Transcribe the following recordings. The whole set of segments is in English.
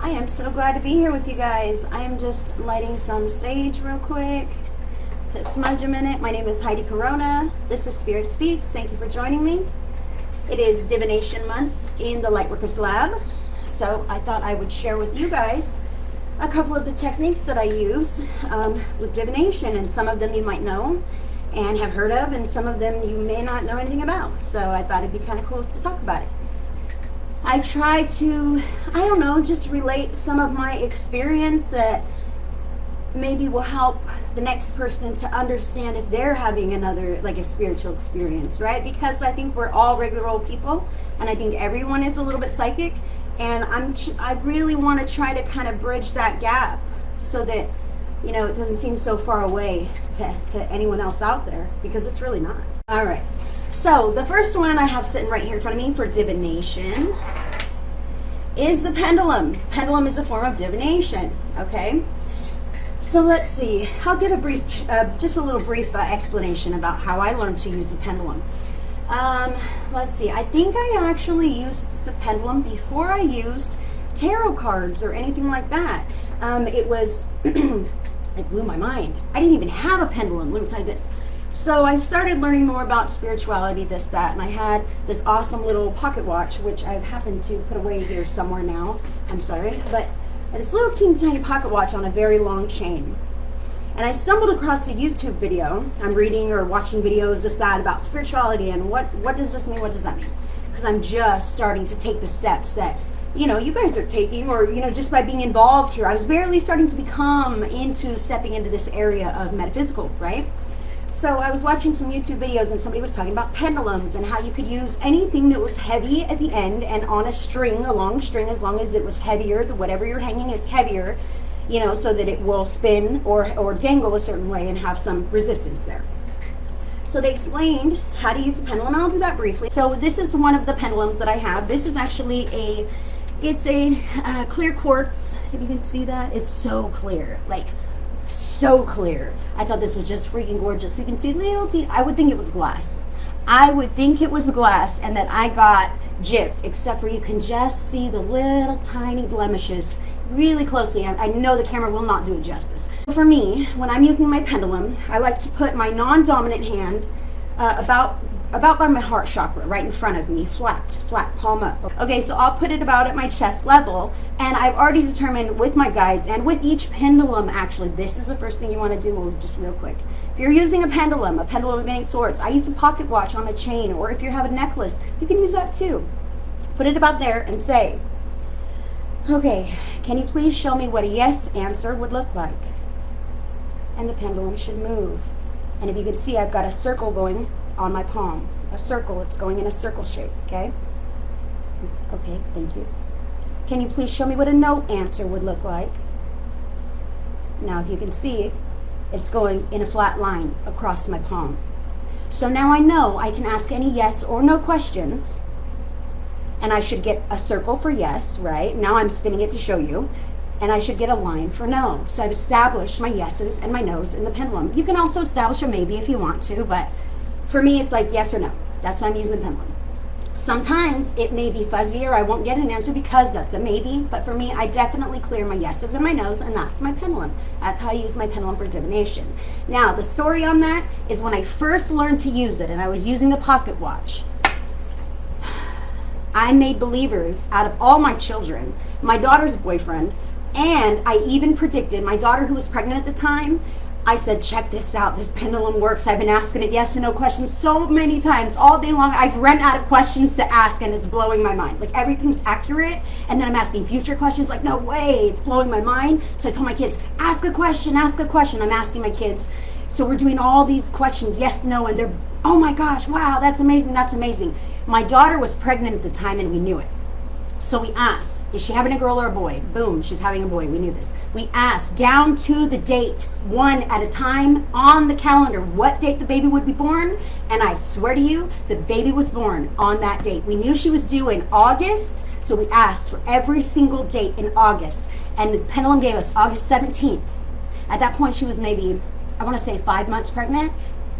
I am so glad to be here with you guys. I am just lighting some sage real quick to smudge a minute. My name is Heidi Corona. This is Spirit Speaks. Thank you for joining me. It is Divination month in the Lightworkers Lab, so I thought I would share with you guys a couple of the techniques that I use with divination, and some of them you might know and have heard of, and some of them you may not know anything about. So I thought it'd be kind of cool to talk about it. I try to, just relate some of my experience that maybe will help the next person to understand if they're having another, like a spiritual experience, right? Because I think we're all regular old people, and I think everyone is a little bit psychic, and I really want to try to kind of bridge that gap so that, it doesn't seem so far away to anyone else out there, because it's really not. All right. So the first one I have sitting right here in front of me for divination is the pendulum. Pendulum is a form of divination, okay? So let's see. I'll give a brief, just a little brief explanation about how I learned to use the pendulum. Let's see. I think I actually used the pendulum before I used tarot cards or anything like that. It was, it blew my mind. I didn't even have a pendulum. Let me tell you this. So I started learning more about spirituality, this, that, and I had this awesome little pocket watch, which I've happened to put away here somewhere now. I'm sorry, but this little teeny tiny pocket watch on a very long chain. And I stumbled across a YouTube video. I'm reading or watching videos, this, that, about spirituality, and what does this mean? What does that mean? Because I'm just starting to take the steps that, you guys are taking, or, just by being involved here. I was barely starting to become into stepping into this area of metaphysical, right? So I was watching some YouTube videos, and somebody was talking about pendulums and how you could use anything that was heavy at the end and on a string, a long string, as long as it was heavier, whatever you're hanging is heavier, so that it will spin or dangle a certain way and have some resistance there. So they explained how to use the pendulum, and I'll do that briefly. So this is one of the pendulums that I have. This is actually it's a clear quartz, if you can see that. It's so clear, like so clear. I thought this was just freaking gorgeous. You can see little teeth. I would think it was glass. I would think it was glass, and that I got gypped, except for you can just see the little tiny blemishes really closely. I know the camera will not do it justice. For me, when I'm using my pendulum, I like to put my non-dominant hand about by my heart chakra, right in front of me, flat, palm up. Okay, so I'll put it about at my chest level, and I've already determined with my guides and with each pendulum, actually, this is the first thing you want to do, just real quick. If you're using a pendulum of many sorts, I use a pocket watch on a chain, or if you have a necklace, you can use that too. Put it about there and say, okay, can you please show me what a yes answer would look like? And the pendulum should move. And if you can see, I've got a circle going on my palm. A circle, it's going in a circle shape, okay? Okay, thank you. Can you please show me what a no answer would look like? Now, if you can see, it's going in a flat line across my palm. So now I know I can ask any yes or no questions, and I should get a circle for yes, right? Now I'm spinning it to show you. And I should get a line for no. So I've established my yeses and my nos in the pendulum. You can also establish a maybe if you want to, but for me, it's like yes or no. That's why I'm using the pendulum. Sometimes it may be fuzzy, or I won't get an answer because that's a maybe, but for me, I definitely clear my yeses and my nos, and that's my pendulum. That's how I use my pendulum for divination. Now, the story on that is when I first learned to use it, and I was using the pocket watch, I made believers out of all my children, my daughter's boyfriend, and I even predicted my daughter, who was pregnant at the time. I said, check this out. This pendulum works. I've been asking it yes and no questions so many times all day long. I've run out of questions to ask, and it's blowing my mind. Like, everything's accurate, and then I'm asking future questions. Like, no way, it's blowing my mind. So I told my kids, ask a question, ask a question. I'm asking my kids. So we're doing all these questions, yes, no, and they're, oh my gosh, wow, that's amazing, that's amazing. My daughter was pregnant at the time, and we knew it. So we asked, is she having a girl or a boy? Boom, she's having a boy. We knew this. We asked down to the date, one at a time on the calendar, what date the baby would be born. And I swear to you, the baby was born on that date. We knew she was due in August, so we asked for every single date in August. And the pendulum gave us August 17th. At that point, she was maybe, I want to say 5 months pregnant,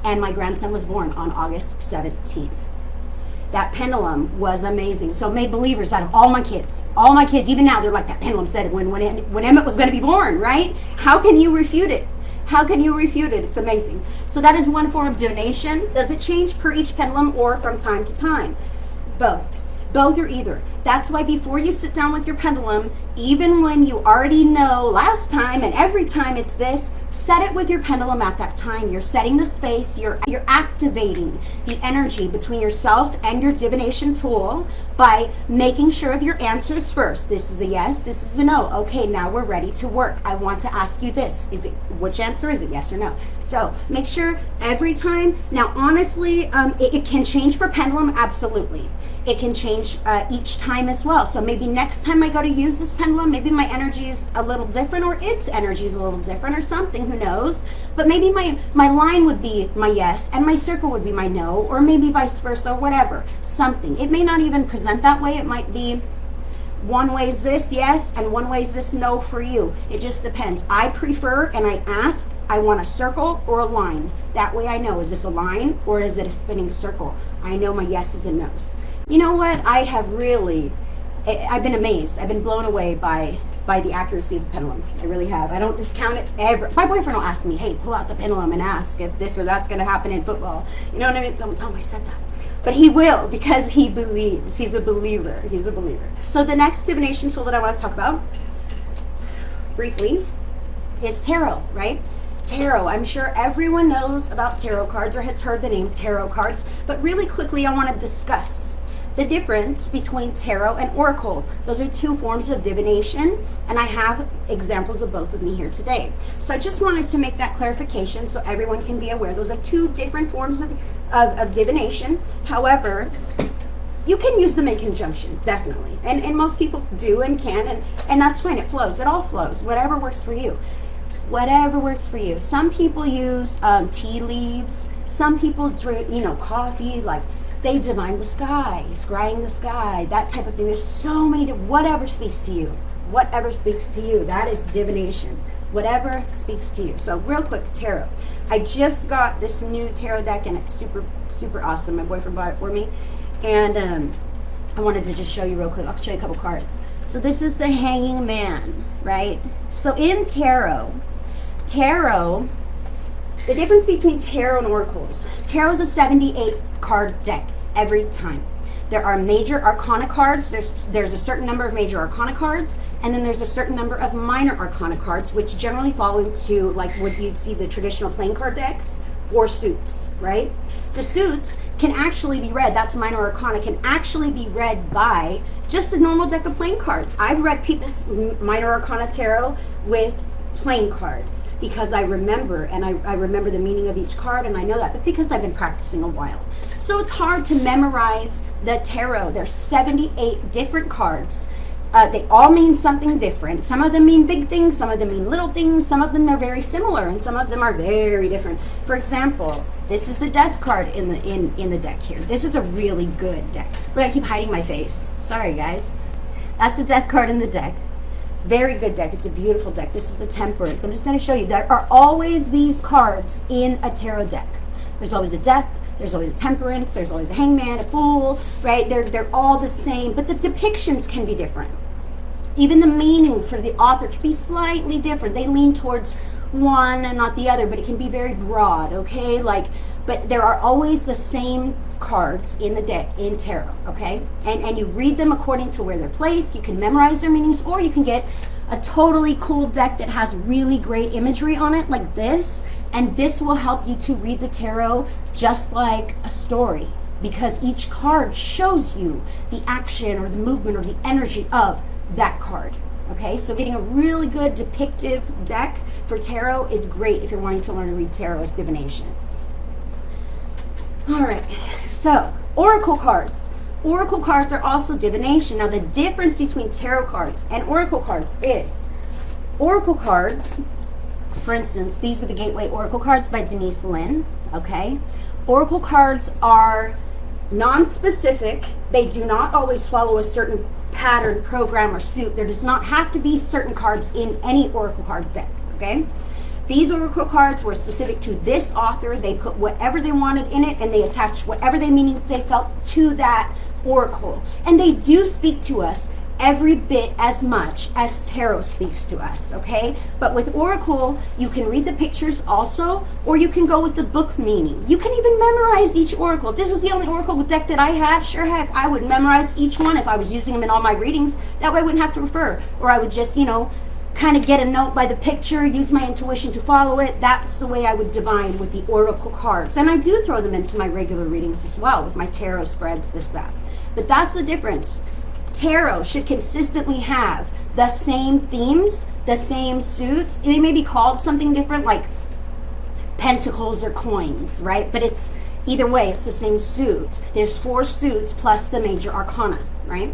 and my grandson was born on August 17th. That pendulum was amazing. So made believers out of all my kids, even now, they're like, that pendulum said it when Emmett was going to be born, right? How can you refute it? How can you refute it? It's amazing. So that is one form of divination. Does it change per each pendulum or from time to time? Both. Both or either. That's why before you sit down with your pendulum, even when you already know last time and every time it's this, set it with your pendulum at that time. You're setting the space, you're activating the energy between yourself and your divination tool by making sure of your answers first. This is a yes, this is a no. Okay, now we're ready to work. I want to ask you this. Which answer is it, yes or no? So make sure every time. Now honestly, it can change per pendulum, absolutely. It can change each time as well. So maybe next time I go to use this pendulum, maybe my energy is a little different, or its energy is a little different, or something, who knows? But maybe my line would be my yes and my circle would be my no, or maybe vice versa, or whatever, something. It may not even present that way. It might be one way is this yes and one way is this no for you. It just depends. I prefer, and I ask, I want a circle or a line. That way I know, is this a line or is it a spinning circle? I know my yeses and nos. You know what? I've been amazed. I've been blown away by the accuracy of the pendulum. I really have. I don't discount it ever. My boyfriend will ask me, hey, pull out the pendulum and ask if this or that's going to happen in football. You know what I mean? Don't tell him I said that. But he will, because he believes. He's a believer. He's a believer. So the next divination tool that I want to talk about, briefly, is tarot, right? Tarot. I'm sure everyone knows about tarot cards or has heard the name tarot cards. But really quickly, I want to discuss the difference between tarot and oracle. Those are two forms of divination, and I have examples of both with me here today. So I just wanted to make that clarification so everyone can be aware. Those are two different forms of divination. However, you can use them in conjunction, definitely. And most people do and can, and that's fine. It flows. It all flows. Whatever works for you. Whatever works for you. Some people use tea leaves. Some people drink, coffee, like they divine the sky, scrying the sky, that type of thing. There's so many, whatever speaks to you. Whatever speaks to you, that is divination. Whatever speaks to you. So real quick, tarot. I just got this new tarot deck and it's super, super awesome. My boyfriend bought it for me. And I wanted to just show you real quick. I'll show you a couple cards. So this is the Hanging Man, right? So in tarot, the difference between tarot and oracles. Tarot is a 78 card deck every time. There are major arcana cards. There's a certain number of major arcana cards, and then there's a certain number of minor arcana cards, which generally fall into like what you'd see the traditional playing card decks, 4 suits, right? The suits can actually be read, that's minor arcana, can actually be read by just a normal deck of playing cards. I've read people's minor arcana tarot with playing cards because I remember, and I remember the meaning of each card, and I know that, but because I've been practicing a while. So it's hard to memorize the tarot. There's 78 different cards. They all mean something different. Some of them mean big things, some of them mean little things, some of them are very similar, and some of them are very different. For example, this is the death card in the deck here. This is a really good deck. Look, I keep hiding my face. Sorry, guys. That's the death card in the deck. Very good deck. It's a beautiful deck. This is the Temperance. I'm just going to show you. There are always these cards in a tarot deck. There's always a Death. There's always a Temperance. There's always a Hangman, a Fool, right? They're all the same, but the depictions can be different. Even the meaning for the author can be slightly different. They lean towards one and not the other, but it can be very broad, okay? But there are always the same cards in the deck in tarot, okay? And you read them according to where they're placed. You can memorize their meanings, or you can get a totally cool deck that has really great imagery on it, like this, and this will help you to read the tarot just like a story, because each card shows you the action or the movement or the energy of that card. Okay, so getting a really good depictive deck for tarot is great if you're wanting to learn to read tarot as divination. All right, so oracle cards. Oracle cards are also divination. Now the difference between tarot cards and oracle cards is oracle cards, for instance, these are the Gateway Oracle cards by Denise Linn, okay? Oracle cards are non-specific. They do not always follow a certain pattern, program, or suit. There does not have to be certain cards in any oracle card deck, okay? These oracle cards were specific to this author. They put whatever they wanted in it, and they attached whatever meanings they felt to that oracle. And they do speak to us every bit as much as tarot speaks to us, okay? But with oracle, you can read the pictures also, or you can go with the book meaning. You can even memorize each oracle. If this was the only oracle deck that I had, sure heck, I would memorize each one if I was using them in all my readings. That way I wouldn't have to refer, or I would just, kind of get a note by the picture, use my intuition to follow it. That's the way I would divine with the oracle cards. And I do throw them into my regular readings as well, with my tarot spreads, this, that. But that's the difference. Tarot should consistently have the same themes, the same suits. They may be called something different, like pentacles or coins, right? But it's either way, it's the same suit. There's 4 suits plus the major arcana, right?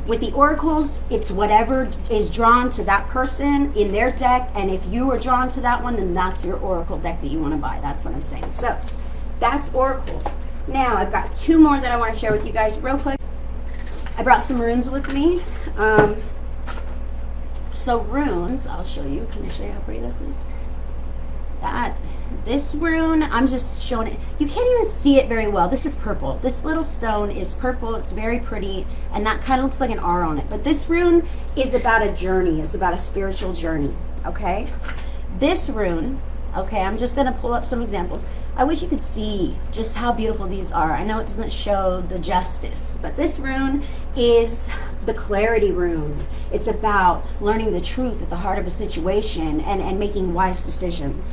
With the oracles, it's whatever is drawn to that person in their deck, and if you are drawn to that one, then that's your oracle deck that you want to buy. That's what I'm saying. So that's oracles. Now I've got 2 more that I want to share with you guys real quick. I brought some runes with me. So runes, I'll show you. Can I show you how pretty this is? This rune, I'm just showing it. You can't even see it very well. This is purple. This little stone is purple. It's very pretty, and that kind of looks like an R on it. But this rune is about a journey. It's about a spiritual journey, okay? This rune, okay, I'm just going to pull up some examples. I wish you could see just how beautiful these are. I know it doesn't show the justice, but this rune is the clarity rune. It's about learning the truth at the heart of a situation and making wise decisions.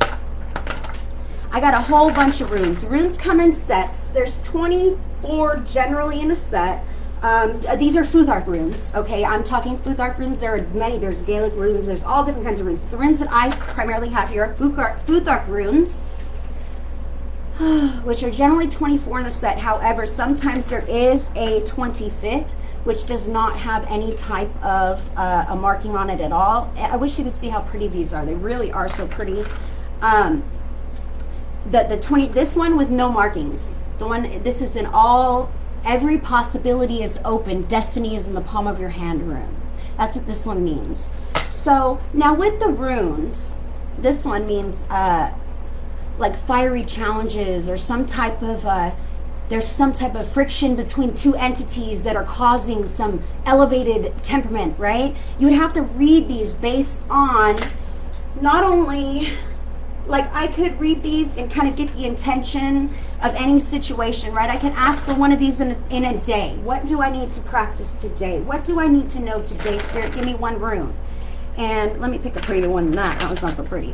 I got a whole bunch of runes. Runes come in sets. There's 24 generally in a set. These are Futhark runes, okay? I'm talking Futhark runes. There are many. There's Gaelic runes. There's all different kinds of runes. The runes that I primarily have here are Futhark runes, which are generally 24 in a set. However, sometimes there is a 25th, which does not have any type of a marking on it at all. I wish you could see how pretty these are. They really are so pretty. This one with no markings. This is in all, every possibility is open. Destiny is in the palm of your hand rune. That's what this one means. So now with the runes, this one means like fiery challenges, or some type of there's some type of friction between 2 entities that are causing some elevated temperament, right? You would have to read these based on not only, like, I could read these and kind of get the intention of any situation, right? I can ask for one of these in a day. What do I need to practice today? What do I need to know today? Spirit, give me one rune. And let me pick a prettier one than that. That was not so pretty.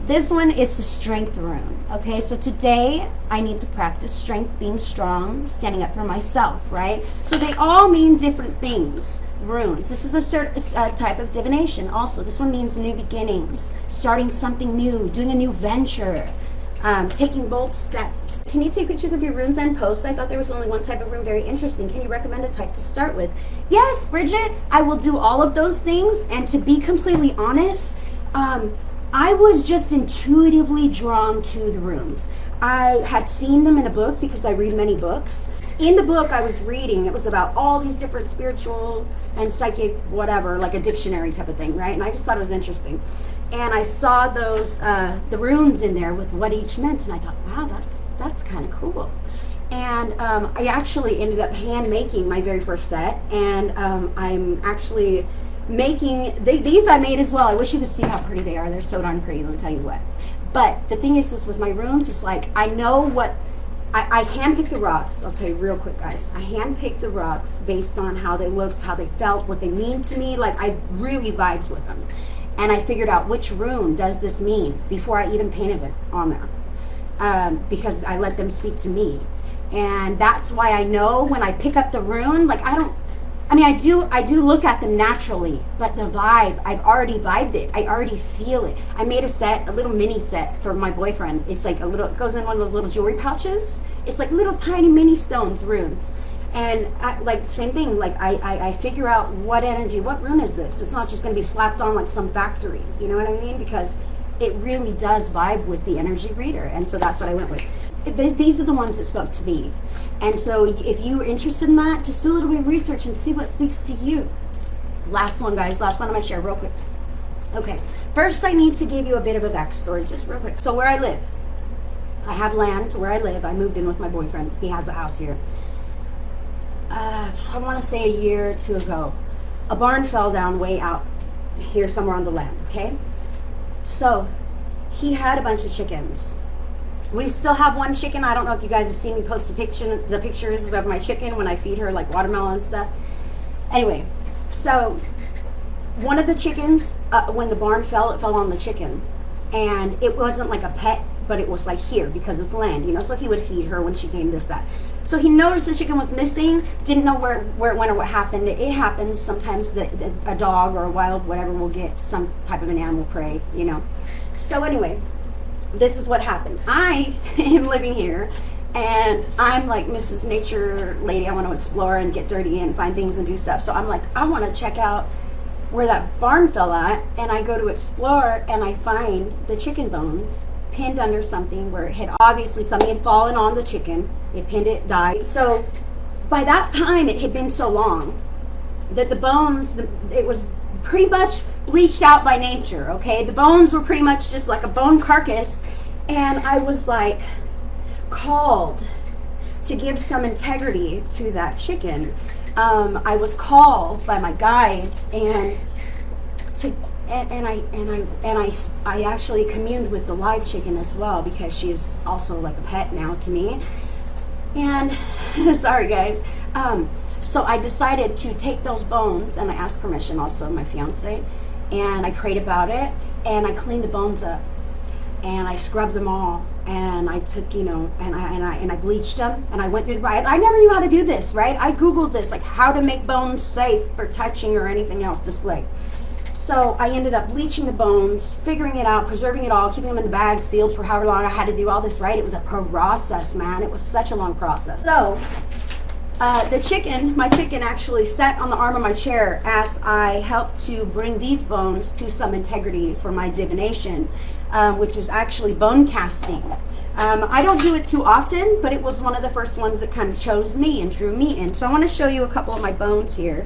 This one is the strength rune. Okay, so today I need to practice strength, being strong, standing up for myself, right? So they all mean different things. Runes. This is a certain type of divination also. This one means new beginnings, starting something new, doing a new venture, taking bold steps. Can you take pictures of your runes and post? I thought there was only one type of rune. Very interesting. Can you recommend a type to start with? Yes, Bridget, I will do all of those things. And to be completely honest, I was just intuitively drawn to the runes. I had seen them in a book because I read many books. In the book I was reading, it was about all these different spiritual and psychic whatever, like a dictionary type of thing, right? And I just thought it was interesting. And I saw those, the runes in there with what each meant, and I thought, wow, that's kind of cool. And I actually ended up hand making my very first set, and I'm actually making, these I made as well. I wish you could see how pretty they are. They're so darn pretty, let me tell you what. But the thing is with my runes, it's like, I know what, I handpicked the rocks. I'll tell you real quick, guys. I handpicked the rocks based on how they looked, how they felt, what they mean to me. Like, I really vibed with them. And I figured out which rune does this mean before I even painted it on there. Because I let them speak to me. And that's why I know when I pick up the rune, like, I do look at them naturally, but the vibe, I've already vibed it. I already feel it. I made a little mini set for my boyfriend. It's like it goes in one of those little jewelry pouches. It's like little tiny mini stones, runes. And same thing, like I figure out what energy, what rune is this? It's not just going to be slapped on like some factory, you know what I mean? Because it really does vibe with the energy reader. And so that's what I went with. These are the ones that spoke to me. And so if you're interested in that, just do a little bit of research and see what speaks to you. Last one, guys. Last one I'm going to share real quick. Okay, first I need to give you a bit of a backstory, just real quick. So where I live, I have land where I live. I moved in with my boyfriend. He has a house here. I want to say a year or two ago, a barn fell down way out here somewhere on the land, okay? So he had a bunch of chickens. We still have one chicken. I don't know if you guys have seen me post the pictures of my chicken when I feed her like watermelon and stuff. Anyway, so one of the chickens, when the barn fell, it fell on the chicken. And it wasn't like a pet, but it was like here because it's land, you know, so he would feed her when she came, this, that. So he noticed the chicken was missing, didn't know where it went or what happened. It happens sometimes that a dog or a wild whatever will get some type of an animal prey, you know. So anyway, this is what happened. I am living here and I'm like Mrs. Nature lady. I want to explore and get dirty and find things and do stuff. So I'm like, I want to check out where that barn fell at, and I go to explore and I find the chicken bones pinned under something where it had obviously something had fallen on the chicken. It pinned it, died. So by that time it had been so long that the bones, it was pretty much bleached out by nature, okay? The bones were pretty much just like a bone carcass, and I was like called to give some integrity to that chicken. I was called by my guides I actually communed with the live chicken as well, because she's also like a pet now to me. And sorry guys. So I decided to take those bones, and I asked permission also, my fiance, and I prayed about it, and I cleaned the bones up, and I scrubbed them all, and I took, you know, and I bleached them, and I went through the, I never knew how to do this, right? I Googled this, like how to make bones safe for touching or anything else display. So I ended up bleaching the bones, figuring it out, preserving it all, keeping them in the bag, sealed for however long I had to do all this, right? It was a process, man. It was such a long process. So my chicken actually sat on the arm of my chair as I helped to bring these bones to some integrity for my divination, which is actually bone casting. I don't do it too often, but it was one of the first ones that kind of chose me and drew me in. So I want to show you a couple of my bones here.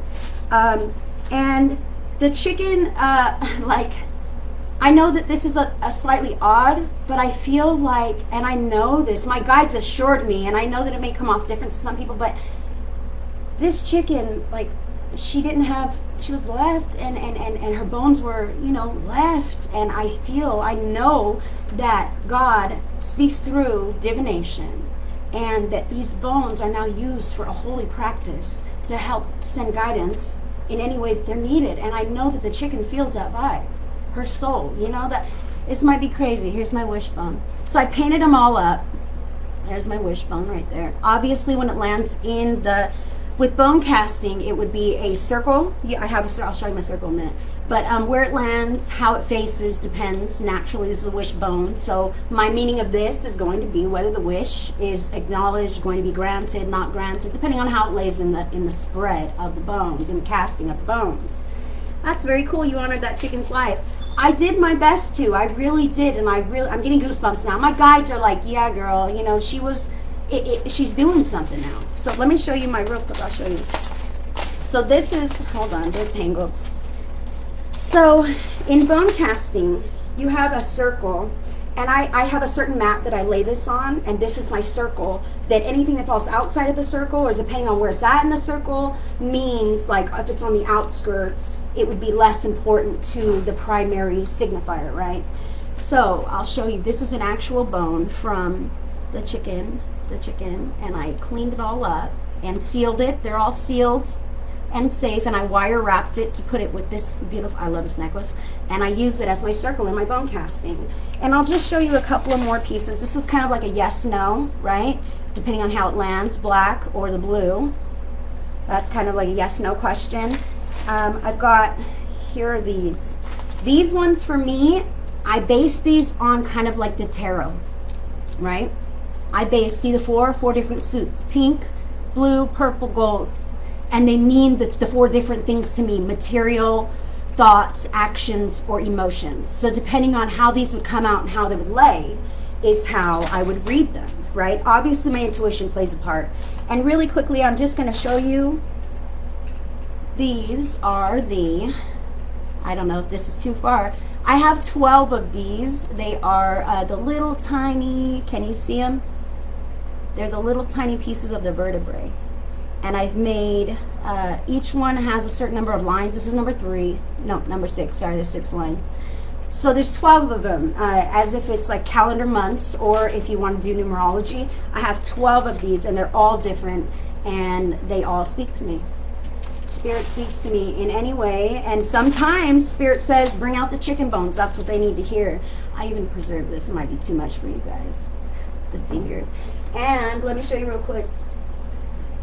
And the chicken, like, I know that this is a slightly odd, but I feel like, and I know this, my guides assured me, and I know that it may come off different to some people, but this chicken, like, she was left, and her bones were, you know, left, and I know that God speaks through divination, and that these bones are now used for a holy practice to help send guidance in any way that they're needed. And I know that the chicken feels that vibe, her soul, you know, that this might be crazy. Here's my wishbone. So I painted them all up. There's my wishbone right there. Obviously when it lands with bone casting, it would be a circle. Yeah, I'll show you my circle in a minute. But where it lands, how it faces depends. Naturally, this is a wishbone. So my meaning of this is going to be whether the wish is acknowledged, going to be granted, not granted, depending on how it lays in the spread of the bones, in the casting of the bones. That's very cool. You honored that chicken's life. I did my best to. I really did, and I'm getting goosebumps now. My guides are like, yeah, girl, you know, she's doing something now. So let me show you real quick, I'll show you. So this is, hold on, they're tangled. So in bone casting, you have a circle, and I have a certain mat that I lay this on, and this is my circle, that anything that falls outside of the circle, or depending on where it's at in the circle, means, like if it's on the outskirts, it would be less important to the primary signifier, right? So I'll show you, this is an actual bone from the chicken, and I cleaned it all up and sealed it. They're all sealed and safe, and I wire wrapped it to put it with this beautiful, I love this necklace, and I use it as my circle in my bone casting. And I'll just show you a couple of more pieces. This is kind of like a yes no, right, depending on how it lands, black or the blue. That's kind of like a yes no question. I've got, here are these ones. For me, I base these on kind of like the tarot, right? See the four different suits: pink, blue, purple, gold. And they mean the four different things to me: material, thoughts, actions, or emotions. So depending on how these would come out and how they would lay is how I would read them, right? Obviously my intuition plays a part. And really quickly, I'm just going to show you, these are the I don't know if this is too far. I have 12 of these. They are the little tiny, can you see them? They're the little tiny pieces of the vertebrae. And I've made, each one has a certain number of lines. This is number 6, sorry, there's 6 lines. So there's 12 of them, as if it's like calendar months, or if you want to do numerology. I have 12 of these, and they're all different, and they all speak to me. Spirit speaks to me in any way, and sometimes Spirit says, bring out the chicken bones. That's what they need to hear. I even preserve this. It might be too much for you guys. The finger. And let me show you real quick.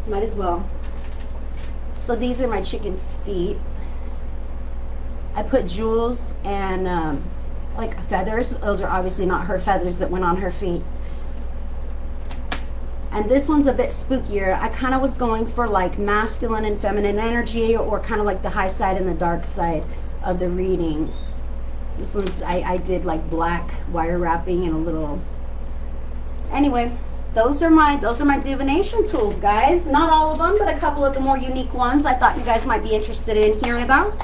Might as well. So these are my chicken's feet. I put jewels and like feathers. Those are obviously not her feathers that went on her feet. And this one's a bit spookier. I kind of was going for like masculine and feminine energy, or kind of like the high side and the dark side of the reading. This one's, I did like black wire wrapping and a little, anyway, those are my divination tools, guys. Not all of them, but a couple of the more unique ones I thought you guys might be interested in hearing about.